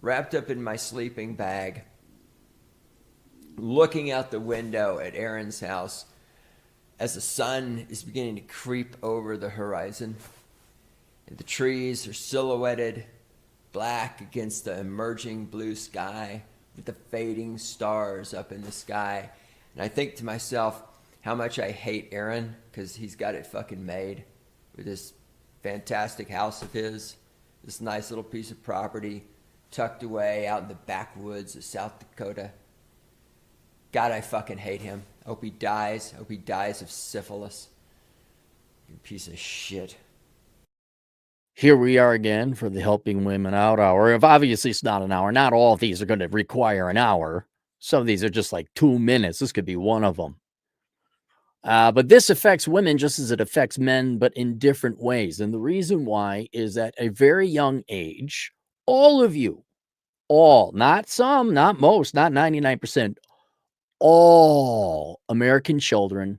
wrapped up in my sleeping bag, looking out the window at Aaron's house as the sun is beginning to creep over the horizon. And the trees are silhouetted black against the emerging blue sky with the fading stars up in the sky. And I think to myself how much I hate Aaron because he's got it fucking made with this fantastic house of his, this nice little piece of property tucked away out in the backwoods of South Dakota. God, I fucking hate him. I hope he dies. I hope he dies of syphilis. You piece of shit. Here we are again for the Helping Women Out Hour. If obviously it's not an hour, not all of these are going to require an hour. Some of these are just like 2 minutes. This could be one of them. But this affects women just as it affects men, but in different ways. And the reason why is at a very young age, all of you, all, not some, not most, not 99%, all American children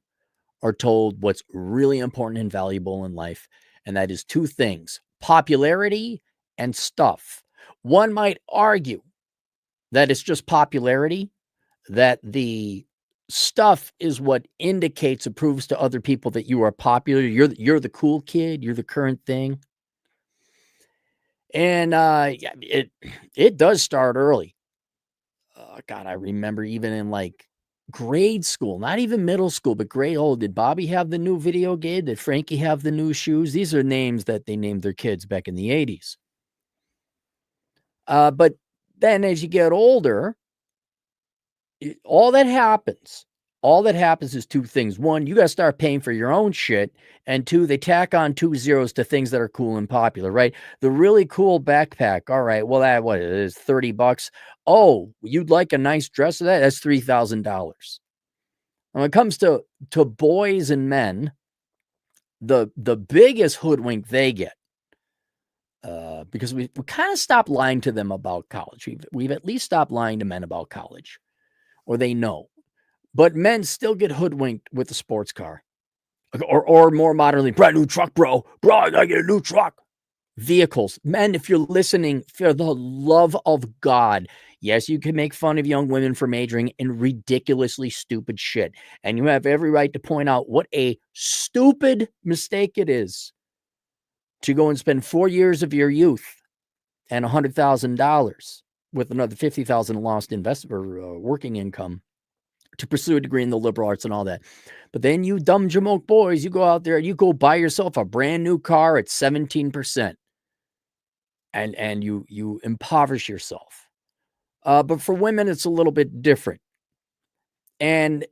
are told what's really important and valuable in life. And that is two things: popularity and stuff. One might argue that it's just popularity, that the stuff is what indicates and proves to other people that you are popular. You're the cool kid. You're the current thing. And it does start early. God, I remember even in like grade school, not even middle school, but grade old. Did Bobby have the new video game? Did Frankie have the new shoes? These are names that they named their kids back in the 80s. But then as you get older, all that happens is two things. One, you got to start paying for your own shit. And two, they tack on 2 zeros to things that are cool and popular, right? The really cool backpack. All right. Well, that what it is, $30. Oh, you'd like a nice dress of that? That's $3,000. When it comes to boys and men, the biggest hoodwink they get, because we kind of stopped lying to them about college. We've at least stopped lying to men about college, or they know. But men still get hoodwinked with the sports car. Or more modernly, brand new truck, bro. Bro, I gotta get a new truck. Vehicles. Men, if you're listening, for the love of God, yes, you can make fun of young women for majoring in ridiculously stupid shit. And you have every right to point out what a stupid mistake it is to go and spend 4 years of your youth and $100,000 with another $50,000 lost investment or working income to pursue a degree in the liberal arts and all that. But then you dumb jamoke boys, you go out there, you go buy yourself a brand new car at 17%. And you impoverish yourself. But for women, it's a little bit different. And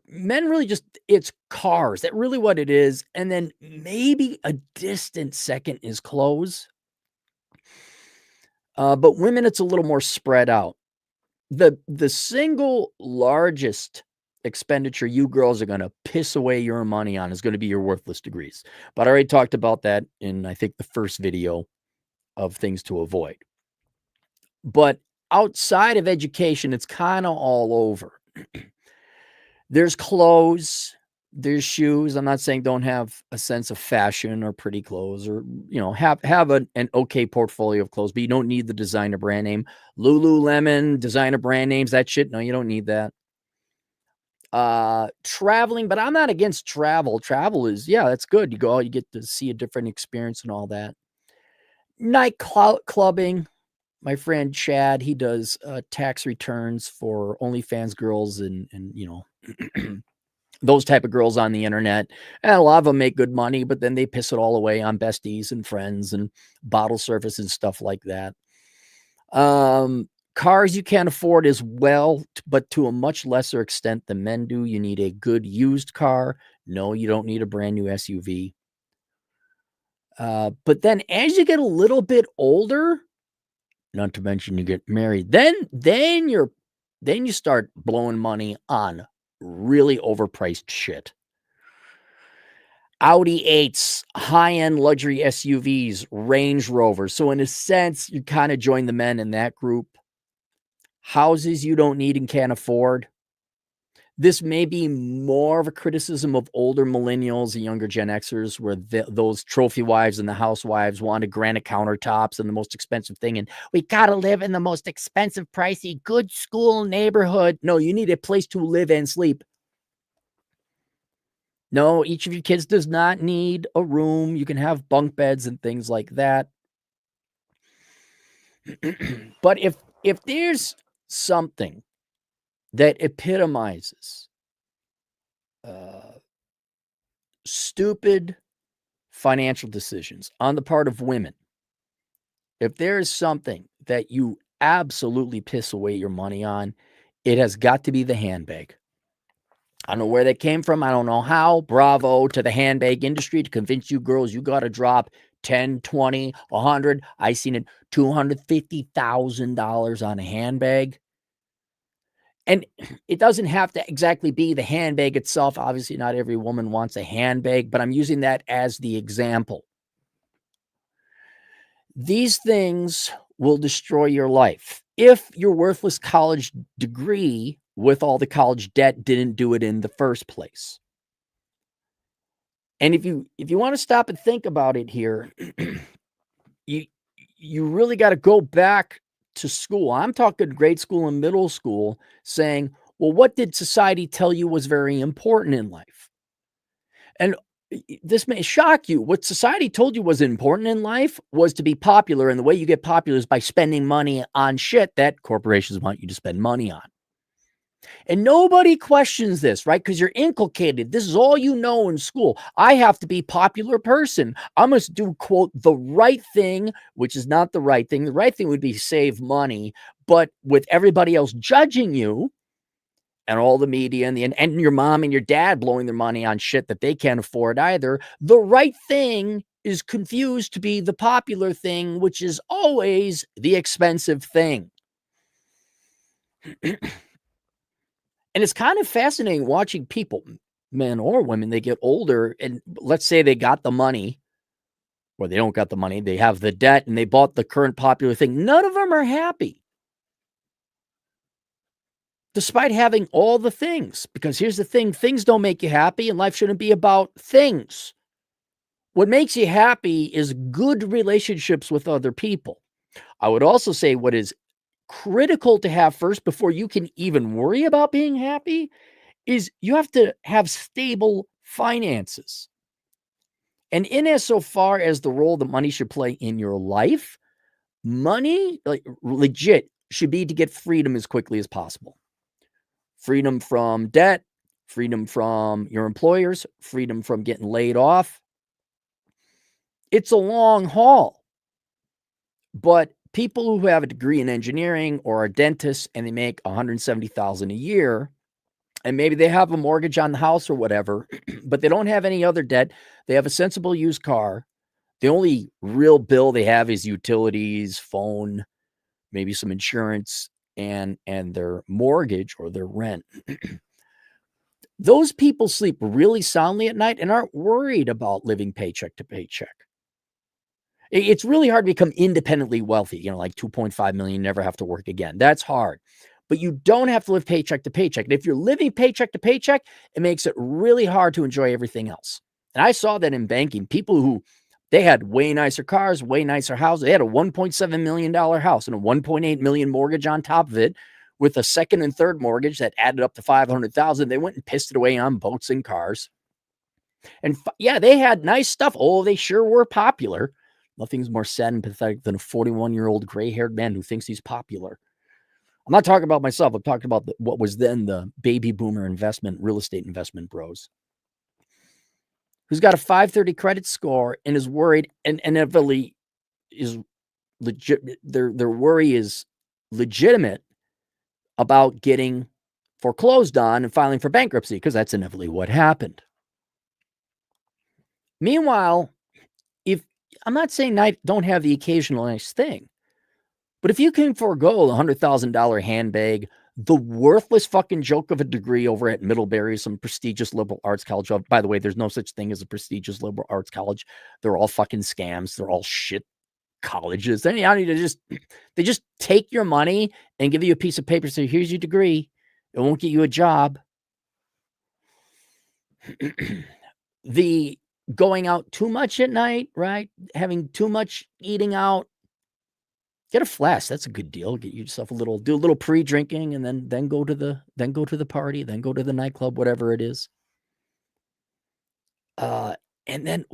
men really just, it's cars. That's really what it is. And then maybe a distant second is clothes. But women, it's a little more spread out. The single largest expenditure you girls are going to piss away your money on is going to be your worthless degrees. But I already talked about that in, I think, the first video of things to avoid. But outside of education, it's kind of all over. There's clothes, there's shoes. I'm not saying don't have a sense of fashion or pretty clothes, or have an okay portfolio of clothes, but you don't need the designer brand name. Lululemon, designer brand names, that shit. No, you don't need that. Traveling, but I'm not against travel. Travel is, yeah, that's good. You go out, you get to see a different experience and all that. Night clubbing. My friend Chad, he does tax returns for OnlyFans girls and those type of girls on the internet. And a lot of them make good money, but then they piss it all away on besties and friends and bottle service and stuff like that. Cars you can't afford as well, but to a much lesser extent than men do. You need a good used car. No, you don't need a brand new SUV. But then as you get a little bit older, not to mention you get married, then you start blowing money on really overpriced shit. Audi 8s, high-end luxury SUVs, Range Rovers. So in a sense, you kind of join the men in that group. Houses you don't need and can't afford. This may be more of a criticism of older millennials and younger Gen Xers, where those trophy wives and the housewives wanted granite countertops and the most expensive thing. And we got to live in the most expensive, pricey, good school neighborhood. No, you need a place to live and sleep. No, each of your kids does not need a room. You can have bunk beds and things like that. But if there's something that epitomizes stupid financial decisions on the part of women, if there is something that you absolutely piss away your money on, it has got to be the handbag. I don't know where that came from. I don't know how. Bravo to the handbag industry to convince you girls you got to drop 10, 20, 100. I seen it $250,000 on a handbag. And it doesn't have to exactly be the handbag itself. Obviously, not every woman wants a handbag, but I'm using that as the example. These things will destroy your life. If your worthless college degree with all the college debt didn't do it in the first place. And if you want to stop and think about it here, you really got to go back to school. I'm talking grade school and middle school, saying, well, what did society tell you was very important in life? And this may shock you. What society told you was important in life was to be popular. And the way you get popular is by spending money on shit that corporations want you to spend money on. And nobody questions this, right? Because you're inculcated. This is all you know in school. I have to be a popular person. I must do, quote, the right thing, which is not the right thing. The right thing would be save money. But with everybody else judging you and all the media and your mom and your dad blowing their money on shit that they can't afford either, the right thing is confused to be the popular thing, which is always the expensive thing. And it's kind of fascinating watching people, men or women, they get older and let's say they got the money or they don't got the money. They have the debt and they bought the current popular thing. None of them are happy despite having all the things, because here's the thing. Things don't make you happy and life shouldn't be about things. What makes you happy is good relationships with other people. I would also say what is critical to have first before you can even worry about being happy is you have to have stable finances. And in as so far as the role that money should play in your life, money, like legit, should be to get freedom as quickly as possible. Freedom from debt, freedom from your employers, freedom from getting laid off. It's a long haul. But people who have a degree in engineering or are dentists and they make $170,000 a year, and maybe they have a mortgage on the house or whatever, but they don't have any other debt. They have a sensible used car. The only real bill they have is utilities, phone, maybe some insurance, and their mortgage or their rent. Those people sleep really soundly at night and aren't worried about living paycheck to paycheck. It's really hard to become independently wealthy, like 2.5 million, never have to work again. That's hard. But you don't have to live paycheck to paycheck. And if you're living paycheck to paycheck, it makes it really hard to enjoy everything else. And I saw that in banking. People who, they had way nicer cars, way nicer houses. They had a $1.7 million house and a $1.8 million mortgage on top of it with a second and third mortgage that added up to $500,000. They went and pissed it away on boats and cars. And yeah, they had nice stuff. Oh, they sure were popular. Nothing's more sad and pathetic than a 41-year-old gray-haired man who thinks he's popular. I'm not talking about myself. I'm talking about what was then the baby boomer real estate investment bros, who's got a 530 credit score and is worried and inevitably is legit. Their worry is legitimate about getting foreclosed on and filing for bankruptcy because that's inevitably what happened. Meanwhile, if I'm not saying don't have the occasional nice thing, but if you can forego the $100,000 handbag, the worthless fucking joke of a degree over at Middlebury, some prestigious liberal arts college. By the way, there's no such thing as a prestigious liberal arts college. They're all fucking scams. They're all shit colleges. They just take your money and give you a piece of paper. Say, here's your degree. It won't get you a job. The going out too much at night, right? Having too much eating out. Get a flask. That's a good deal. Get yourself do a little pre-drinking, and then go to the party, then go to the nightclub, whatever it is. And then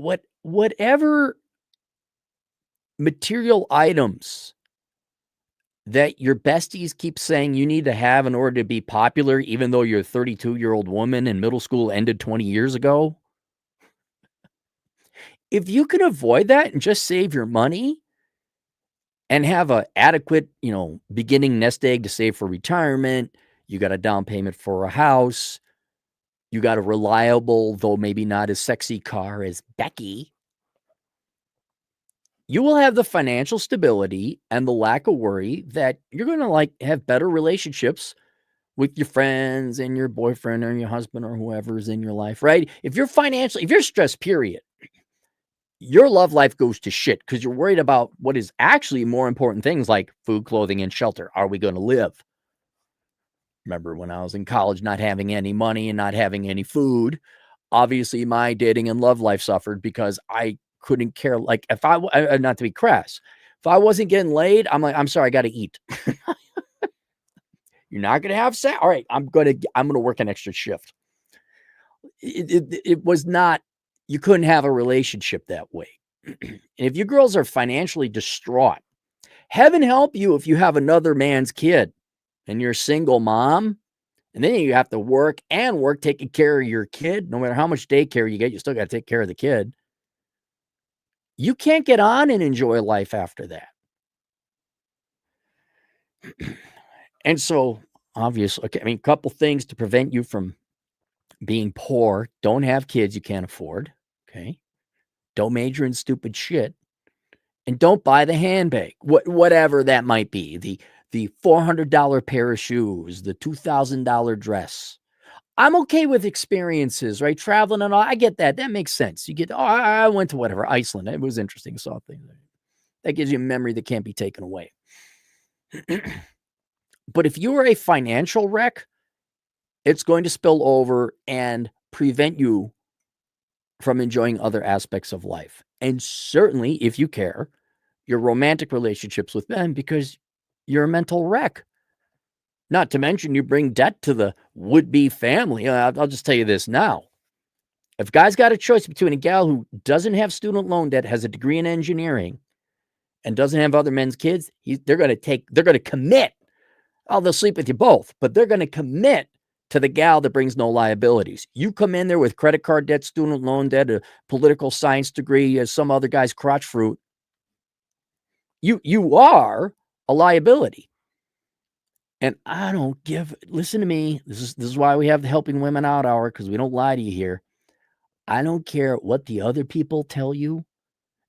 whatever material items that your besties keep saying you need to have in order to be popular, even though you're a 32-year-old woman and middle school ended 20 years ago. If you can avoid that and just save your money and have a adequate, beginning nest egg to save for retirement, you got a down payment for a house, you got a reliable, though maybe not as sexy car as Becky, you will have the financial stability and the lack of worry that you're going to have better relationships with your friends and your boyfriend or your husband or whoever's in your life, right? If you're stressed, period, your love life goes to shit because you're worried about what is actually more important things like food, clothing, and shelter. Are we going to live? Remember when I was in college, not having any money and not having any food, obviously my dating and love life suffered because I couldn't care. Like if not to be crass, if I wasn't getting laid, I'm like, I'm sorry, I got to eat. You're not going to have sex. All right. I'm going to work an extra shift. It was not, you couldn't have a relationship that way. And if you girls are financially distraught, heaven help you if you have another man's kid and you're a single mom. And then you have to work taking care of your kid. No matter how much daycare you get, you still got to take care of the kid. You can't get on and enjoy life after that. And so, obviously, a couple things to prevent you from being poor. Don't have kids you can't afford. Okay. Don't major in stupid shit. And don't buy the handbag, whatever that might be. The $400 pair of shoes, the $2,000 dress. I'm okay with experiences, right? Traveling and all. I get that. That makes sense. You get, I went to whatever, Iceland. It was interesting. Saw things. That gives you a memory that can't be taken away. But if you are a financial wreck, it's going to spill over and prevent you from enjoying other aspects of life. And certainly, if you care, your romantic relationships with men because you're a mental wreck. Not to mention you bring debt to the would-be family. I'll just tell you this now. If guys got a choice between a gal who doesn't have student loan debt, has a degree in engineering, and doesn't have other men's kids, they're going to commit. They'll sleep with you both, but they're going to commit to the gal that brings no liabilities. You come in there with credit card debt, student loan debt, a political science degree, some other guy's crotch fruit. You are a liability. And I don't listen to me. This is why we have the Helping Women Out hour, because we don't lie to you here. I don't care what the other people tell you.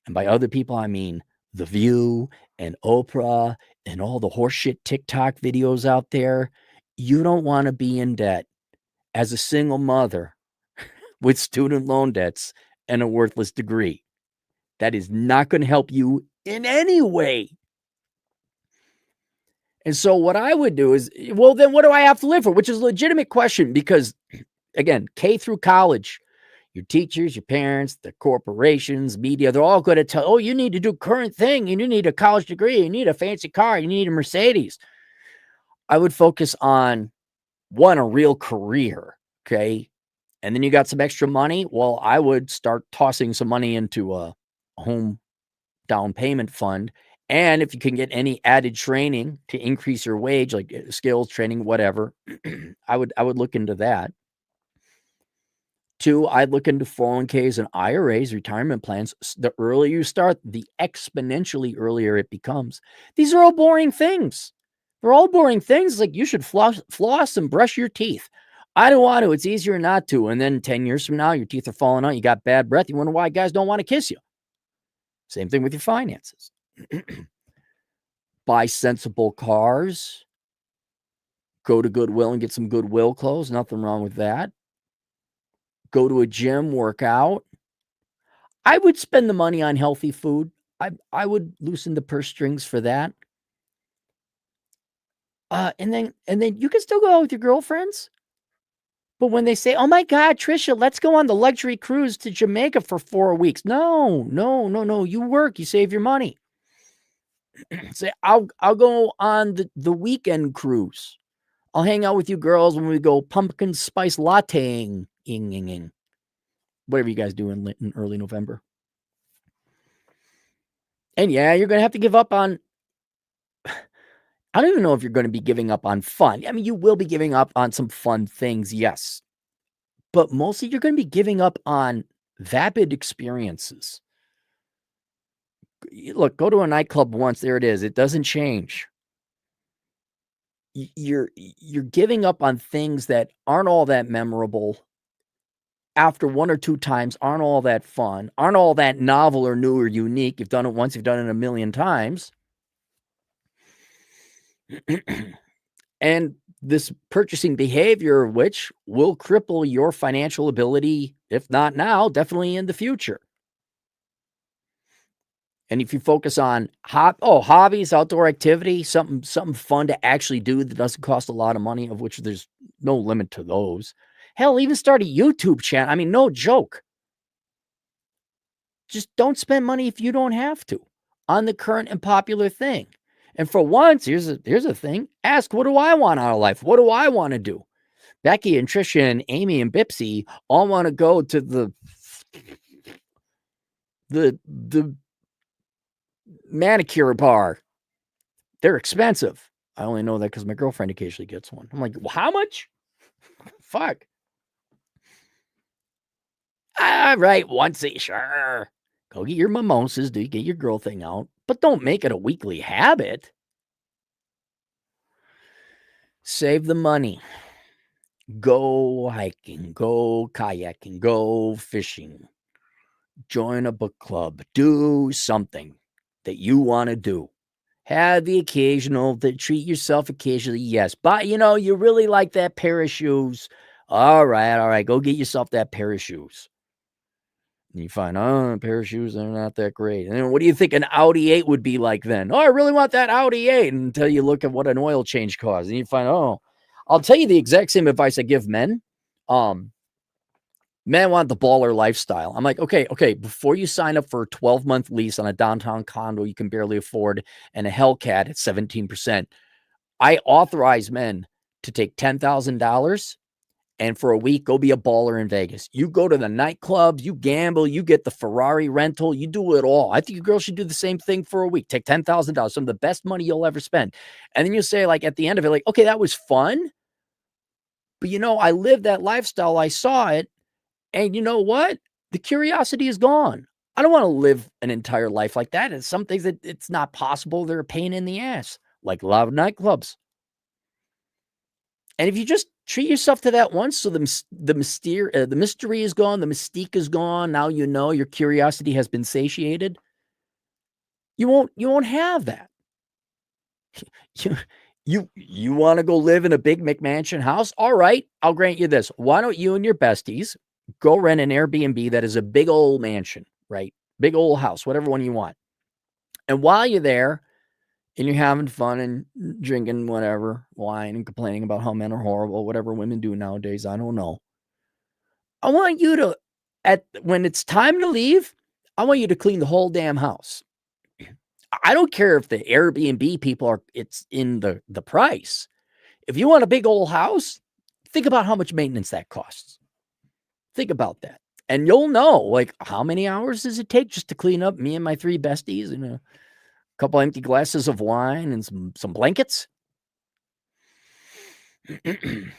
And by other people, I mean The View and Oprah and all the horseshit TikTok videos out there. You don't want to be in debt as a single mother with student loan debts and a worthless degree. That is not going to help you in any way. And so what I would do is, well, then what do I have to live for? Which is a legitimate question because, again, K through college, your teachers, your parents, the corporations, media, they're all going to tell, oh, you need to do current thing. And you need a college degree. You need a fancy car. You need a Mercedes. I would focus on, one, a real career, okay? And then you got some extra money. Well, I would start tossing some money into a home down payment fund. And if you can get any added training to increase your wage, like skills training, whatever, I would look into that. 2, I'd look into 401ks and IRAs, retirement plans. The earlier you start, the exponentially earlier it becomes. These are all boring things. They're all boring things. Like you should floss and brush your teeth. I don't want to. It's easier not to. And then 10 years from now, your teeth are falling out. You got bad breath. You wonder why guys don't want to kiss you. Same thing with your finances. Buy sensible cars. Go to Goodwill and get some Goodwill clothes. Nothing wrong with that. Go to a gym, work out. I would spend the money on healthy food. I would loosen the purse strings for that. And then you can still go out with your girlfriends, But when they say, oh my God, Trisha, let's go on the luxury cruise to Jamaica for 4 weeks. No. You work, you save your money. Say, I'll go on the weekend cruise. I'll hang out with you girls when we go pumpkin spice latteing. Whatever you guys do in early November. And yeah, you're going to have to give up on, I don't even know if you're going to be giving up on fun. I mean, you will be giving up on some fun things, yes. But mostly you're going to be giving up on vapid experiences. Look, go to a nightclub once, there it is. It doesn't change. You're giving up on things that aren't all that memorable. After 1 or 2 times, aren't all that fun, aren't all that novel or new or unique. You've done it once, you've done it a million times. And this purchasing behavior, which will cripple your financial ability, if not now, definitely in the future. And if you focus on hobbies, outdoor activity, something fun to actually do that doesn't cost a lot of money, of which there's no limit to those. Hell, even start a YouTube channel. I mean, no joke. Just don't spend money if you don't have to on the current and popular thing. And for once, here's a thing. Ask, what do I want out of life? What do I want to do? Becky and Trisha and Amy and Bipsy all want to go to the manicure bar. They're expensive. I only know that because my girlfriend occasionally gets one. I'm like, well, how much? Fuck. All right, once sure. Go get your mimosas. Do you get your girl thing out? But don't make it a weekly habit. Save the money. Go hiking. Go kayaking. Go fishing. Join a book club. Do something that you want to do. Have the occasional, treat yourself occasionally, yes. But, you really like that pair of shoes. All right. Go get yourself that pair of shoes. And you find, a pair of shoes, they're not that great. And then what do you think an Audi 8 would be like then? Oh, I really want that Audi 8. Until you look at what an oil change costs. And you find, I'll tell you the exact same advice I give men. Men want the baller lifestyle. I'm like, okay. Before you sign up for a 12-month lease on a downtown condo you can barely afford and a Hellcat at 17%, I authorize men to take $10,000 and for a week, go be a baller in Vegas. You go to the nightclubs, you gamble, you get the Ferrari rental, you do it all. I think you girls should do the same thing for a week. Take $10,000, some of the best money you'll ever spend. And then you say, like, at the end of it, like, okay, that was fun. But, I lived that lifestyle. I saw it. And you know what? The curiosity is gone. I don't want to live an entire life like that. And some things that it's not possible. They're a pain in the ass, like loud nightclubs. And if you just treat yourself to that once, so the mystery is gone, the mystique is gone. Now your curiosity has been satiated. You won't have that. You want to go live in a big McMansion house? All right, I'll grant you this. Why don't you and your besties go rent an Airbnb that is a big old mansion, right? Big old house, whatever one you want. And while you're there and you're having fun and drinking whatever, wine and complaining about how men are horrible, whatever women do nowadays, I don't know. I want you to, when it's time to leave, I want you to clean the whole damn house. I don't care if the Airbnb people it's in the price. If you want a big old house, think about how much maintenance that costs. Think about that. And you'll know, like, how many hours does it take just to clean up me and my 3 besties and a couple empty glasses of wine and some blankets? And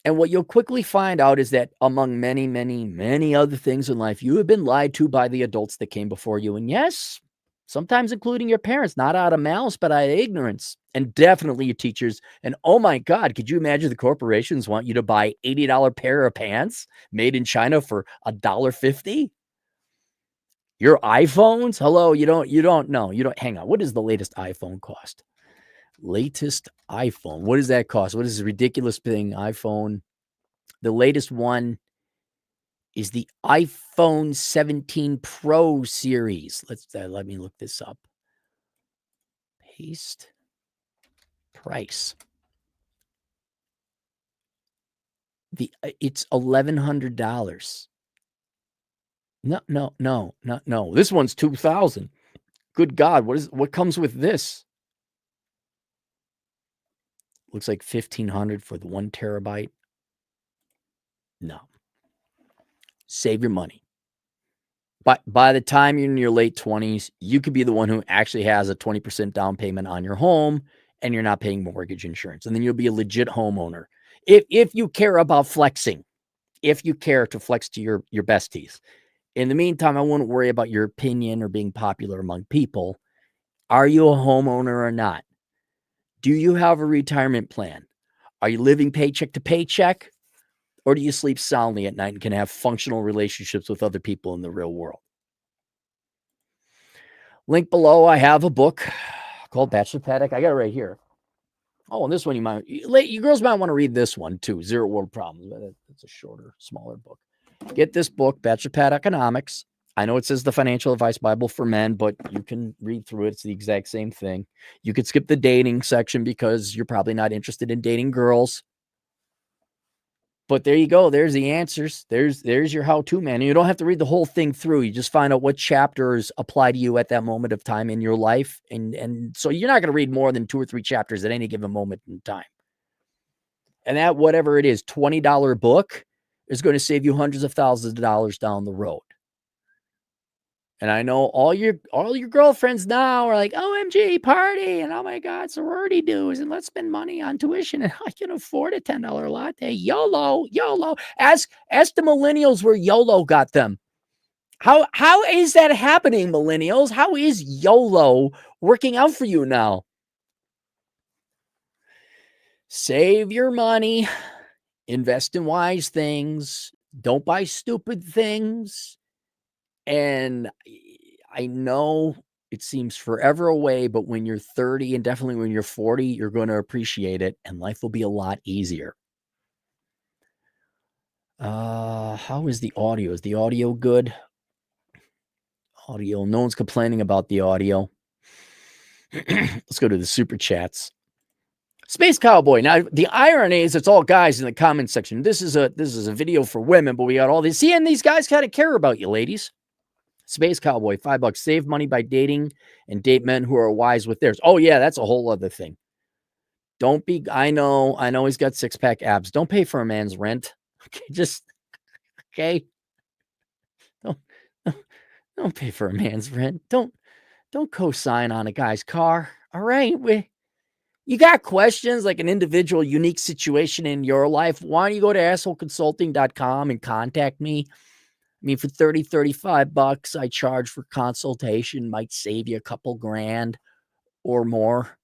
what you'll quickly find out is that among many, many, many other things in life, you have been lied to by the adults that came before you. And yes, sometimes including your parents, not out of malice, but out of ignorance. And definitely your teachers. And oh my God, could you imagine the corporations want you to buy $80 pair of pants made in China for $1.50? Your iPhones? Hello, you don't know. Hang on. What does the latest iPhone cost? Latest iPhone. What does that cost? What is this ridiculous thing? iPhone. The latest one is the iPhone 17 Pro series. Let me look this up. Paste price. It's $1,100. No. This one's $2,000. Good God, what comes with this? Looks like $1,500 for the 1 terabyte. No. Save your money. But by the time you're in your late 20s, you could be the one who actually has a 20% down payment on your home and you're not paying mortgage insurance. And then you'll be a legit homeowner. If you care about flexing, if you care to flex to your besties. In the meantime, I wouldn't worry about your opinion or being popular among people. Are you a homeowner or not? Do you have a retirement plan? Are you living paycheck to paycheck? Or do you sleep soundly at night and can have functional relationships with other people in the real world? Link below, I have a book called Bachelor Paddock. I got it right here. Oh, and this one you girls might want to read this one too, Zero World Problems. It's a shorter, smaller book. Get this book, Bachelor Pad Economics. I know it says the Financial Advice Bible for Men, but you can read through it. It's the exact same thing. You could skip the dating section because you're probably not interested in dating girls. But there you go. There's the answers. There's your how-to, man. And you don't have to read the whole thing through. You just find out what chapters apply to you at that moment of time in your life. And so you're not going to read more than 2 or 3 chapters at any given moment in time. And that, whatever it is, $20 book is going to save you hundreds of thousands of dollars down the road. And I know all your girlfriends now are like, OMG, party, and oh my God, sorority dues, and let's spend money on tuition, and I can afford a $10 latte. YOLO. Ask the millennials where YOLO got them. How is that happening, millennials? How is YOLO working out for you now? Save your money, invest in wise things, don't buy stupid things. And I know it seems forever away, but when you're 30 and definitely when you're 40, you're going to appreciate it and life will be a lot easier. How is the audio? Is the audio good? Audio. No one's complaining about the audio. Let's go to the super chats. Space Cowboy. Now, the irony is it's all guys in the comment section. This is a video for women, but we got all these. See, and these guys kind of care about you, ladies. Space Cowboy, $5. Save money by dating and date men who are wise with theirs. Oh, yeah, that's a whole other thing. Don't be, I know he's got 6-pack abs. Don't pay for a man's rent. Okay, okay. Don't pay for a man's rent. Don't co-sign on a guy's car. All right. You got questions like an individual unique situation in your life. Why don't you go to assholeconsulting.com and contact me? I mean, for $35, I charge for consultation, might save you a couple grand or more.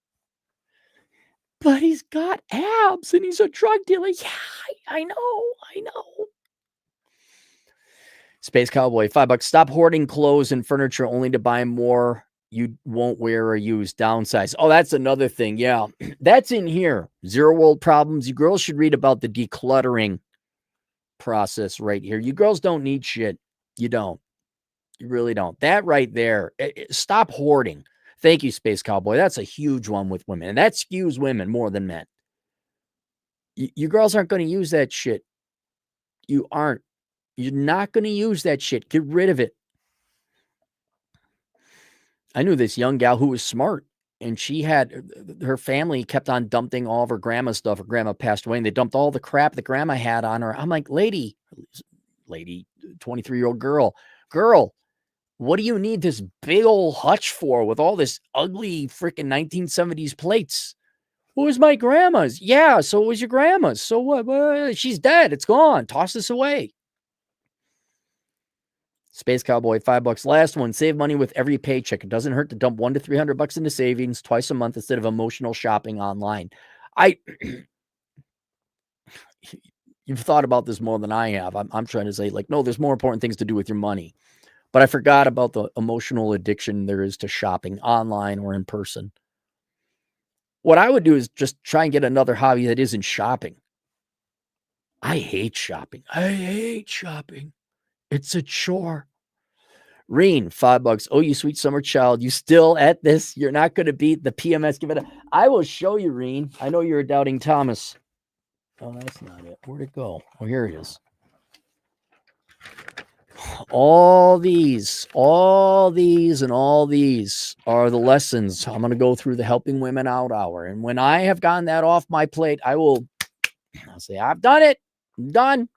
But he's got abs and he's a drug dealer. Yeah, I know. Space Cowboy, $5. Stop hoarding clothes and furniture only to buy more you won't wear or use. Downsize. Oh, that's another thing. Yeah, that's in here. Zero World Problems. You girls should read about the decluttering process right here. You girls don't need shit. You don't. You really don't. That right there. Stop hoarding. Thank you, Space Cowboy. That's a huge one with women. And that skews women more than men. You girls aren't going to use that shit. You aren't. You're not going to use that shit. Get rid of it. I knew this young gal who was smart. And she had, her family kept on dumping all of her grandma's stuff. Her grandma passed away and they dumped all the crap that grandma had on her. I'm like, lady, 23-year-old girl, what do you need this big old hutch for with all this ugly freaking 1970s plates? What was my grandma's? Yeah, so it was your grandma's. So what? She's dead. It's gone. Toss this away. Space Cowboy, $5. Last one. Save money with every paycheck. It doesn't hurt to dump $100 to $300 into savings twice a month instead of emotional shopping online. You've thought about this more than I have. I'm trying to say, like, no, there's more important things to do with your money. But I forgot about the emotional addiction there is to shopping online or in person. What I would do is just try and get another hobby that isn't shopping. I hate shopping. It's a chore. Reen, $5. Oh, you sweet summer child. You still at this? You're not going to beat the PMS. Give it I will show you, Reen. I know you're a doubting Thomas. Oh, that's not it. Where'd it go? Oh, here it is. All these, and all these are the lessons. I'm going to go through the Helping Women Out Hour. And when I have gotten that off my plate, I'll say, I've done it. I'm done.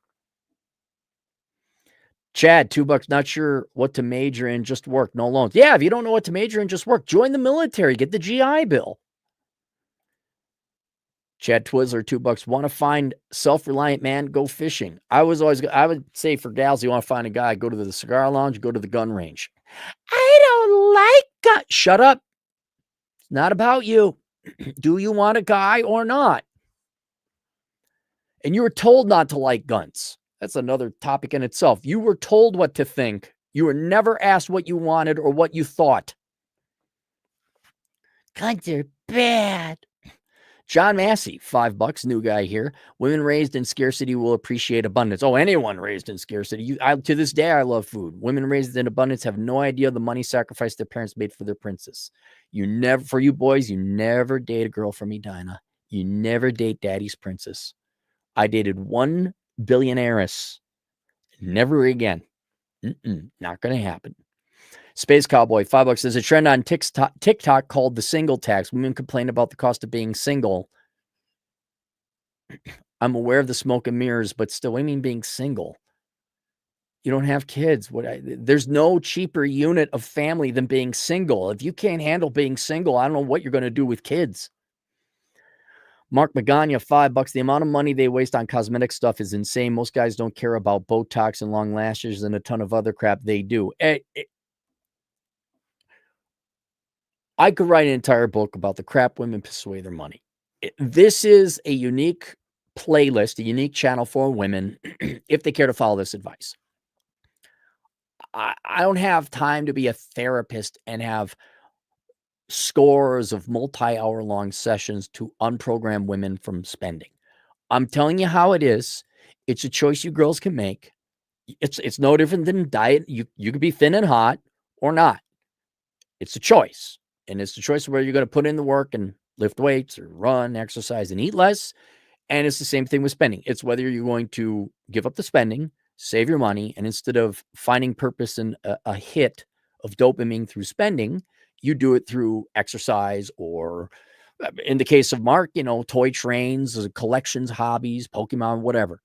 Chad, $2. Not sure what to major in, just work, no loans. Yeah, if you don't know what to major in, just work. Join the military, get the GI Bill. Chad Twizzler, $2. Want to find self-reliant man? Go fishing. I would say for gals, you want to find a guy, go to the cigar lounge, go to the gun range. I don't like guns. Shut up. It's not about you. Do you want a guy or not? And you were told not to like guns. That's another topic in itself. You were told what to think. You were never asked what you wanted or what you thought. Guns are bad. John Massey, $5, new guy here. Women raised in scarcity will appreciate abundance. Oh, anyone raised in scarcity. To this day, I love food. Women raised in abundance have no idea the money sacrifice their parents made for their princess. For you boys, you never date a girl from Edina. You never date daddy's princess. I dated one billionairess. Never again. Not going to happen. Space Cowboy, $5. There's a trend on TikTok called the single tax. Women complain about the cost of being single. I'm aware of the smoke and mirrors, but still, what do you mean being single? You don't have kids. There's no cheaper unit of family than being single. If you can't handle being single, I don't know what you're going to do with kids. Mark Magana, $5. The amount of money they waste on cosmetic stuff is insane. Most guys don't care about Botox and long lashes and a ton of other crap. They do. I could write an entire book about the crap women piss away their money. This is a unique playlist, a unique channel for women, if they care to follow this advice. I don't have time to be a therapist and have scores of multi-hour-long sessions to unprogram women from spending. I'm telling you how it is. It's a choice you girls can make. It's no different than diet. You could be thin and hot or not. It's a choice. And it's the choice of where you're going to put in the work and lift weights or run, exercise, and eat less. And it's the same thing with spending. It's whether you're going to give up the spending, save your money, and instead of finding purpose in a hit of dopamine through spending, you do it through exercise or, in the case of Mark, toy trains, collections, hobbies, Pokemon, whatever.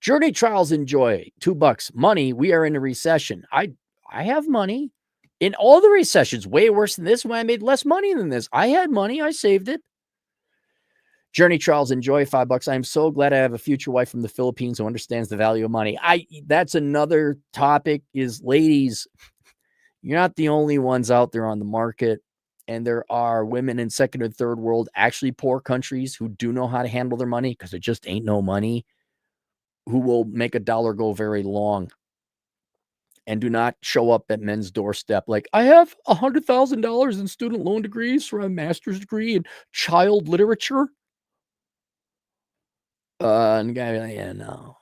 Journey Trials Enjoy, $2. Money, we are in a recession. I have money. In all the recessions, way worse than this, when I made less money than this. I had money. I saved it. Journey Trials Enjoy, $5. I'm so glad I have a future wife from the Philippines who understands the value of money. That's another topic is, ladies, you're not the only ones out there on the market. And there are women in second and third world, actually poor countries, who do know how to handle their money because there just ain't no money, who will make a dollar go very long. And do not show up at men's doorstep like, I have $100,000 in student loan degrees for a master's degree in child literature. And the guy, yeah, no,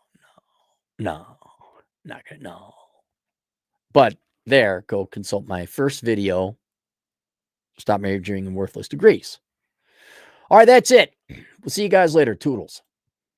not gonna, no. But there, go consult my first video. Stop majoring in worthless degrees. All right, that's it. We'll see you guys later. Toodles.